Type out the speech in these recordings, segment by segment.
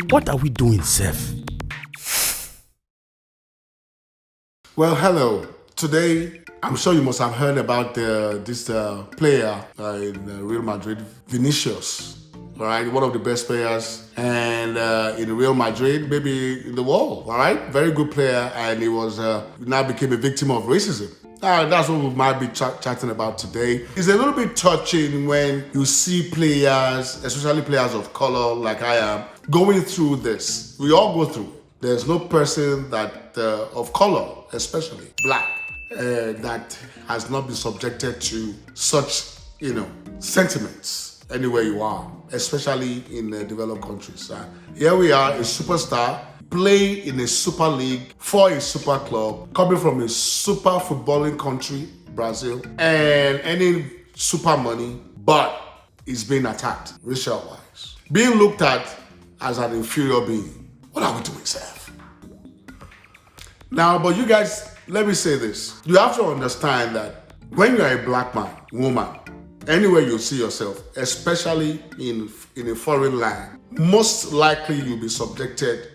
What are we doing, Seth? Well, hello. Today, I'm sure you must have heard about this player in Real Madrid, Vinicius. All right, one of the best players, and in Real Madrid, maybe in the world. All right, very good player, and he was now became a victim of racism. That's what we might be chatting about today. It's a little bit touching when you see players, especially players of color like I am, going through this. We all go through it. There's no person that of color, especially black, that has not been subjected to such, sentiments anywhere you are, especially in developed countries. Here we are, a superstar, play in a super league for a super club, coming from a super footballing country, Brazil, and earning super money, but is being attacked racial-wise, being looked at as an inferior being. What are we doing, Seth? Now, but you guys, let me say this. You have to understand that when you're a black man, woman, anywhere you see yourself, especially in a foreign land, most likely you'll be subjected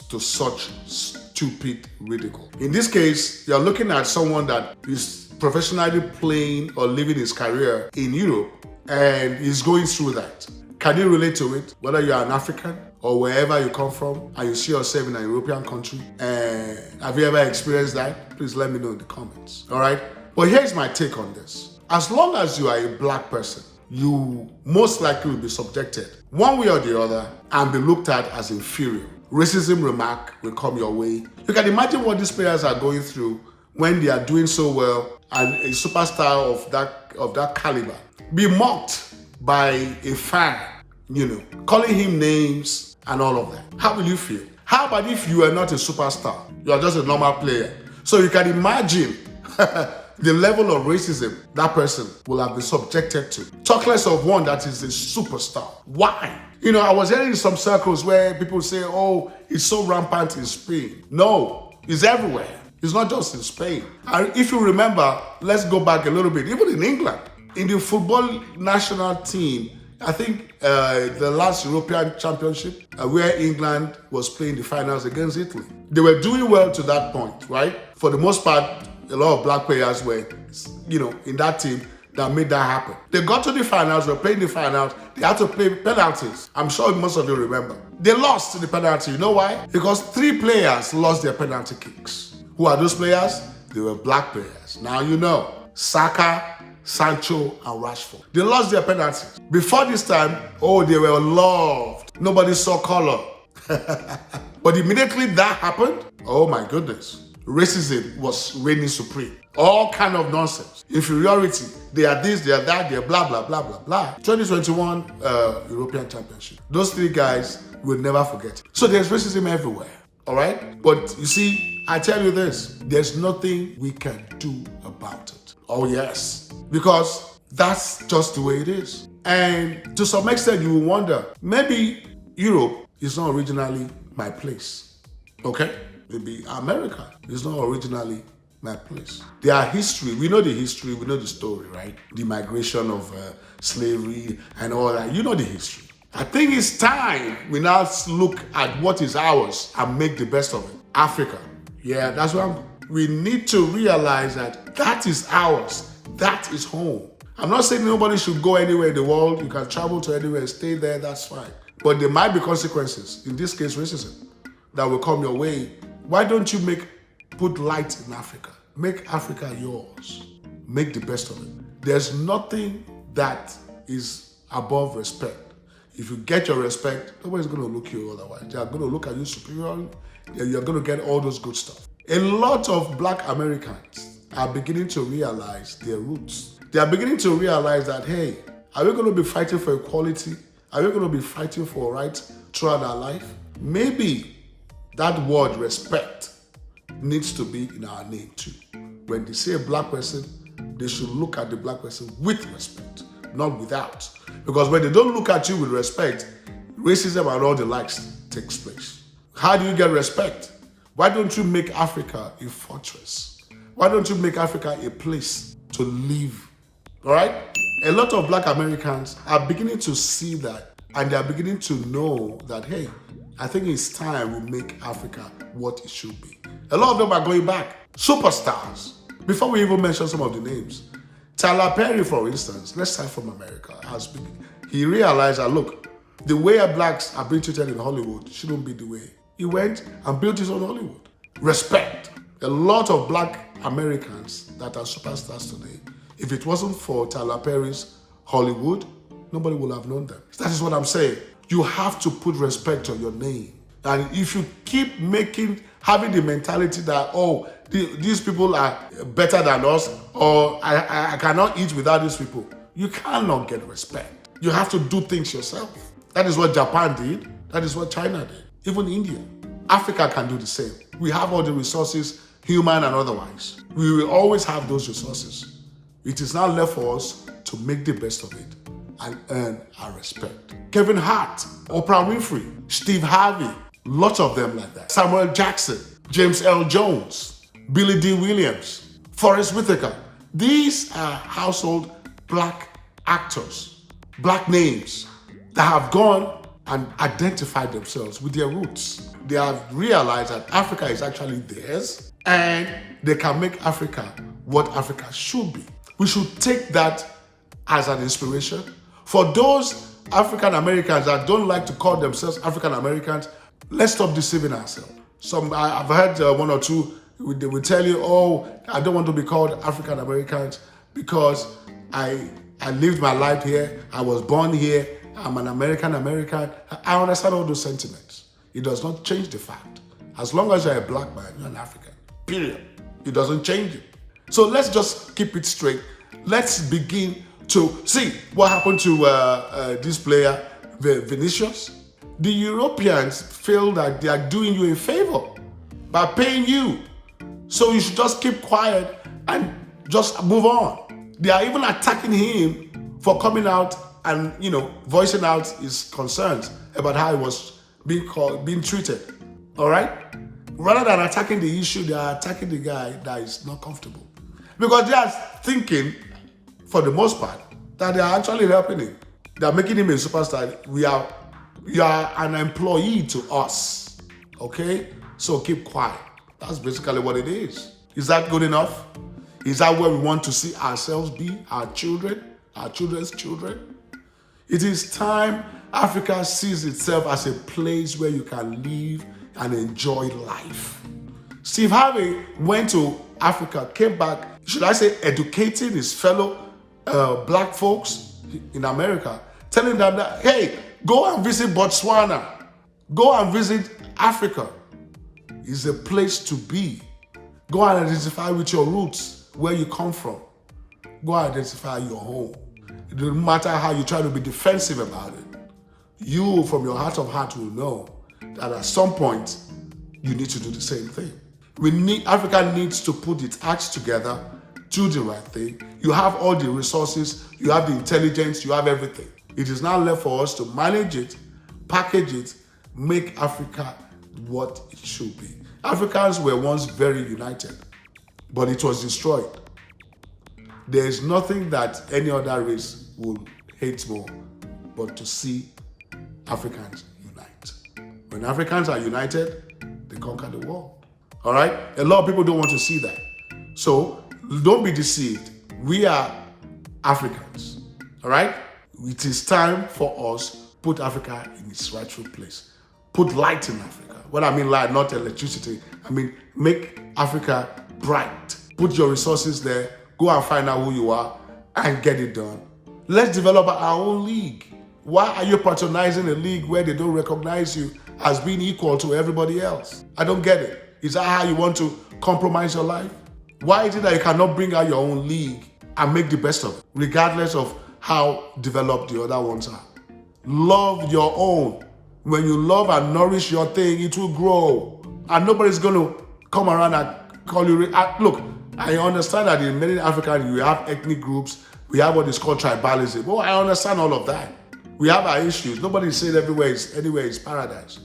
to such stupid ridicule. In this case, you're looking at someone that is professionally playing or living his career in Europe and is going through that. Can you relate to it? Whether you're an African or wherever you come from and you see yourself in a European country, have you ever experienced that? Please let me know in the comments, all right? But here's my take on this. As long as you are a black person, you most likely will be subjected one way or the other and be looked at as inferior. Racism remark will come your way. You can imagine what these players are going through when they are doing so well and a superstar of that caliber be mocked by a fan, calling him names and all of that. How will you feel? How about if you are not a superstar? You are just a normal player. So you can imagine the level of racism that person will have been subjected to. Talk less of one that is a superstar. Why? I was hearing in some circles where people say, oh, it's so rampant in Spain. No, it's everywhere. It's not just in Spain. And if you remember, let's go back a little bit, even in England, in the football national team, I think the last European Championship where England was playing the finals against Italy. They were doing well to that point, right? For the most part, a lot of black players were, in that team that made that happen. They got to the finals, were playing the finals, they had to play penalties. I'm sure most of you remember. They lost the penalty. You know why? Because 3 players lost their penalty kicks. Who are those players? They were black players. Now you know, Saka, Sancho, and Rashford. They lost their penalties. Before this time, they were loved. Nobody saw color. But immediately that happened, oh my goodness, racism was reigning supreme. All kind of nonsense. Inferiority. They are this, they are that, they are blah, blah, blah, blah, blah. 2021 European Championship. Those 3 guys will never forget. So there's racism everywhere, all right? But you see, I tell you this, there's nothing we can do about it. Oh yes, because that's just the way it is. And to some extent, you will wonder, maybe Europe is not originally my place, okay? Maybe America is not originally my place. Their history, we know the history, we know the story, right? The migration of slavery and all that, you know the history. I think it's time we now look at what is ours and make the best of it. Africa, yeah, that's what we need to realize that is ours, that is home. I'm not saying nobody should go anywhere in the world. You can travel to anywhere and stay there, that's fine. But there might be consequences, in this case racism, that will come your way. Why don't you put light in Africa? Make Africa yours. Make the best of it. There's nothing that is above respect. If you get your respect, nobody's going to look you otherwise. They are going to look at you superiorly. You're going to get all those good stuff. A lot of black Americans are beginning to realize their roots. They are beginning to realize that, hey, are we going to be fighting for equality? Are we going to be fighting for rights throughout our life? Maybe that word respect needs to be in our name too. When they say a black person, they should look at the black person with respect, not without. Because when they don't look at you with respect, racism and all the likes takes place. How do you get respect? Why don't you make Africa a fortress? Why don't you make Africa a place to live All right? A lot of black Americans are beginning to see that, and they are beginning to know that, hey, I think it's time we make Africa what it should be. A lot of them are going back. Superstars. Before we even mention some of the names, Tyler Perry, for instance, let's start from America. He realized that, look, the way blacks are being treated in Hollywood shouldn't be the way. He went and built his own Hollywood. Respect. A lot of black Americans that are superstars today, if it wasn't for Tyler Perry's Hollywood, nobody would have known them. That is what I'm saying. You have to put respect on your name. And if you keep having the mentality that, oh, these people are better than us, or I cannot eat without these people, you cannot get respect. You have to do things yourself. That is what Japan did. That is what China did. Even India. Africa can do the same. We have all the resources, human and otherwise. We will always have those resources. It is now left for us to make the best of it and earn our respect. Kevin Hart, Oprah Winfrey, Steve Harvey, lots of them like that. Samuel Jackson, James L. Jones, Billy D. Williams, Forrest Whitaker. These are household black actors, black names that have gone and identified themselves with their roots. They have realized that Africa is actually theirs and they can make Africa what Africa should be. We should take that as an inspiration. For those African Americans that don't like to call themselves African Americans, let's stop deceiving ourselves. I've heard one or two, they will tell you, oh, I don't want to be called African Americans because I lived my life here, I was born here, I'm an American. I understand all those sentiments. It does not change the fact. As long as you're a black man, you're an African. Period. It doesn't change it. So let's just keep it straight. Let's begin to see what happened to this player, Vinicius. The Europeans feel that they are doing you a favor by paying you. So you should just keep quiet and just move on. They are even attacking him for coming out and, voicing out his concerns about how he was being treated. All right? Rather than attacking the issue, they are attacking the guy that is not comfortable. Because they are thinking, for the most part, that they are actually helping him. They are making him a superstar. You are an employee to us. Okay? So keep quiet. That's basically what it is. Is that good enough? Is that where we want to see ourselves be? Our children? Our children's children? It is time Africa sees itself as a place where you can live and enjoy life. Steve Harvey went to Africa, came back, should I say educating his fellow black folks in America, telling them that, hey, go and visit Botswana. Go and visit Africa. It's a place to be. Go and identify with your roots, where you come from. Go and identify your home. It doesn't matter how you try to be defensive about it. You, from your heart of heart, will know that at some point, you need to do the same thing. Africa needs to put its acts together, do the right thing. You have all the resources, you have the intelligence, you have everything. It is now left for us to manage it, package it, make Africa what it should be. Africans were once very united, but it was destroyed. There is nothing that any other race will hate more but to see Africans unite. When Africans are united, they conquer the world. All right? A lot of people don't want to see that. So don't be deceived. We are Africans. All right? It is time for us to put Africa in its rightful place. Put light in Africa. What I mean light, not electricity. I mean make Africa bright. Put your resources there. Go and find out who you are and get it done. Let's develop our own league. Why are you patronizing a league where they don't recognize you as being equal to everybody else? I don't get it. Is that how you want to compromise your life? Why is it that you cannot bring out your own league and make the best of it, regardless of how developed the other ones are? Love your own. When you love and nourish your thing, it will grow. And nobody's going to come around and call you... Look, I understand that in many African, we have ethnic groups, we have what is called tribalism. Oh, I understand all of that. We have our issues. Nobody said anywhere is paradise.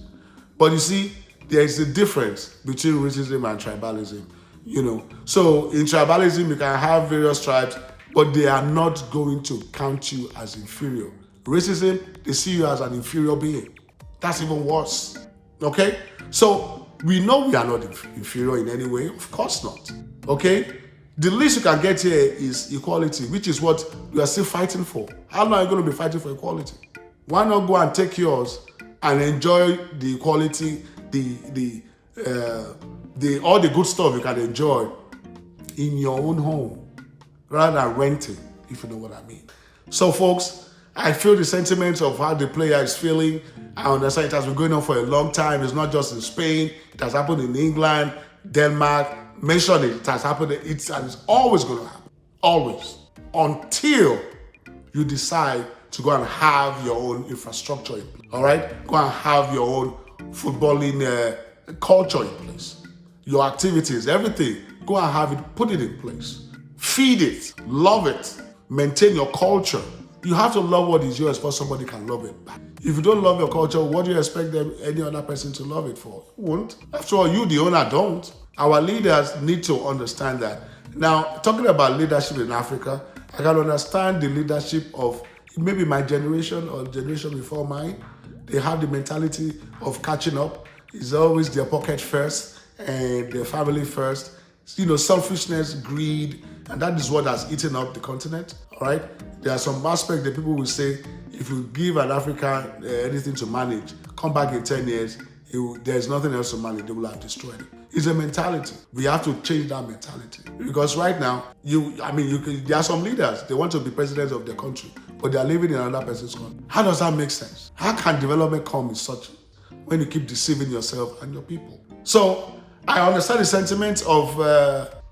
But you see, there is a difference between racism and tribalism. So in tribalism, you can have various tribes. but they are not going to count you as inferior. Racism, they see you as an inferior being. That's even worse. Okay? So we know we are not inferior in any way. Of course not. Okay? The least you can get here is equality, which is what we are still fighting for. How long are you going to be fighting for equality? Why not go and take yours and enjoy the equality, all the good stuff you can enjoy in your own home rather than renting, if you know what I mean. So folks, I feel the sentiments of how the player is feeling. I understand it has been going on for a long time. It's not just in Spain. It has happened in England, Denmark. Mention it. It has happened. And it's always going to happen. Always. Until you decide to go and have your own infrastructure in place. All right? Go and have your own footballing culture in place. Your activities, everything. Go and have it. Put it in place. Feed it. Love it. Maintain your culture. You have to love what is yours before somebody can love it back. If you don't love your culture, what do you expect any other person to love it for? You won't. After all, you, the owner, don't. Our leaders need to understand that. Now, talking about leadership in Africa, I can understand the leadership of maybe my generation or the generation before mine. They have the mentality of catching up. It's always their pocket first and their family first. You know, selfishness, greed, and that is what has eaten up the continent, all right? There are some aspects that people will say, if you give an African anything to manage, come back in 10 years, there's nothing else to manage, they will have destroyed it. It's a mentality. We have to change that mentality. Because right now, there are some leaders, they want to be president of their country, but they are living in another person's country. How does that make sense? How can development come in such, when you keep deceiving yourself and your people? So, I understand the sentiments of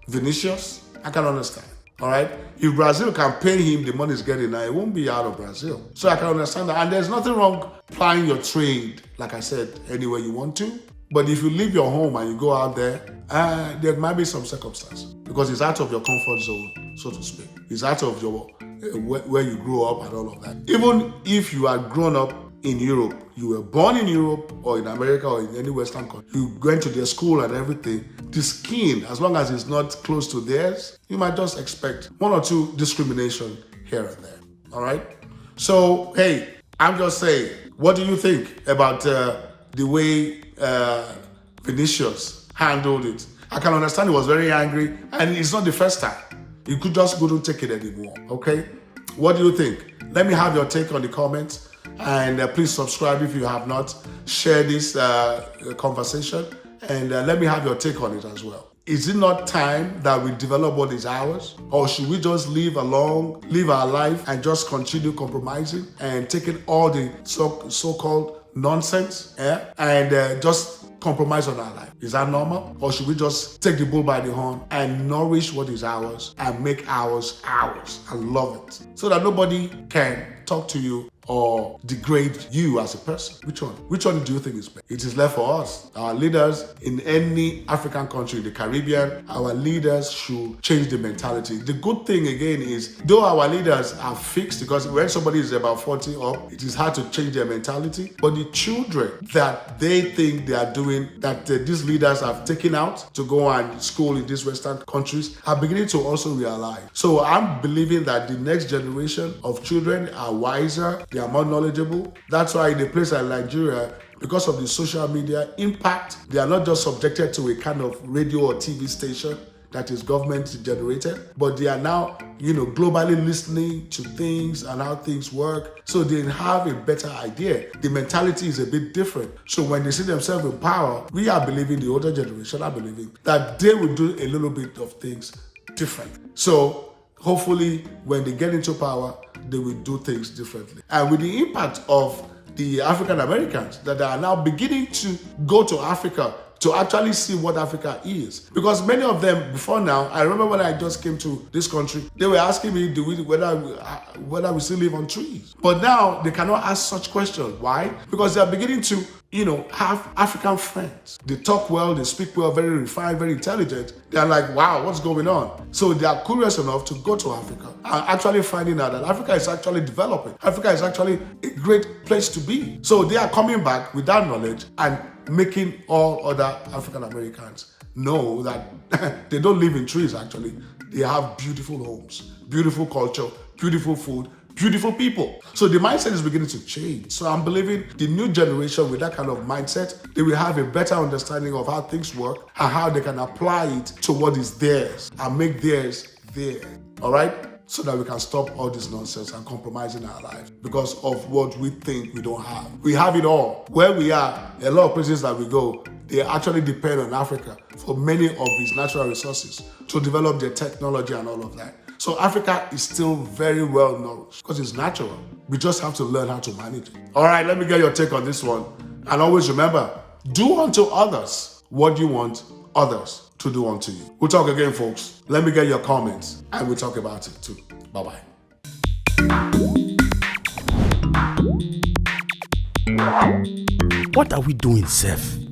Vinicius. I can understand. All right? If Brazil can pay him the money he's getting now, it won't be out of Brazil. So I can understand that. And there's nothing wrong plying your trade, like I said, anywhere you want to. But if you leave your home and you go out there, there might be some circumstances. Because it's out of your comfort zone, so to speak. It's out of your where you grew up and all of that. Even if you are grown up in Europe, you were born in Europe or in America or in any Western country, you went to their school and everything, the skin, as long as it's not close to theirs, you might just expect one or two discrimination here and there, all right? So, hey, I'm just saying, what do you think about the way Vinicius handled it? I can understand he was very angry, and it's not the first time. You could just couldn't take it anymore, okay? What do you think? Let me have your take on the comments. And please subscribe if you have not. Share this conversation and let me have your take on it as well. Is it not time that we develop what is ours? Or should we just live our life and just continue compromising and taking all the so-called nonsense and just compromise on our life? Is that normal? Or should we just take the bull by the horn and nourish what is ours and make ours and love it so that nobody can talk to you or degrade you as a person? Which one? Which one do you think is better? It is left for us. Our leaders in any African country, in the Caribbean, our leaders should change the mentality. The good thing again is, though our leaders are fixed, because when somebody is about 40 up, it is hard to change their mentality. But the children that they think they are doing, that these leaders have taken out to go and school in these Western countries, are beginning to also realize. So I'm believing that the next generation of children are wiser, they are more knowledgeable. That's why in a place like Nigeria, because of the social media impact, they are not just subjected to a kind of radio or TV station that is government generated, but they are now, globally listening to things and how things work. So they have a better idea. The mentality is a bit different. So when they see themselves in power, we are believing, the older generation are believing, that they will do a little bit of things different. So hopefully when they get into power, they will do things differently. And with the impact of the African Americans that are now beginning to go to Africa to actually see what Africa is. Because many of them before now, I remember when I just came to this country, they were asking me whether we still live on trees. But now they cannot ask such questions. Why? Because they are beginning to have African friends. They talk well, they speak well, very refined, very intelligent. They are like, wow, what's going on? So they are curious enough to go to Africa and actually finding out that Africa is actually developing. Africa is actually a great place to be. So they are coming back with that knowledge and making all other African Americans know that they don't live in trees actually. They have beautiful homes. beautiful culture, beautiful food, beautiful people. So the mindset is beginning to change. So I'm believing the new generation with that kind of mindset, they will have a better understanding of how things work and how they can apply it to what is theirs and make theirs theirs. All right? So that we can stop all this nonsense and compromising our lives because of what we think we don't have. We have it all. Where we are, a lot of places that we go, they actually depend on Africa for many of its natural resources to develop their technology and all of that. So Africa is still very well nourished because it's natural. We just have to learn how to manage it. All right, let me get your take on this one. And always remember, do unto others what you want others to do unto you. We'll talk again, folks. Let me get your comments and we'll talk about it too. Bye-bye. What are we doing, Seth?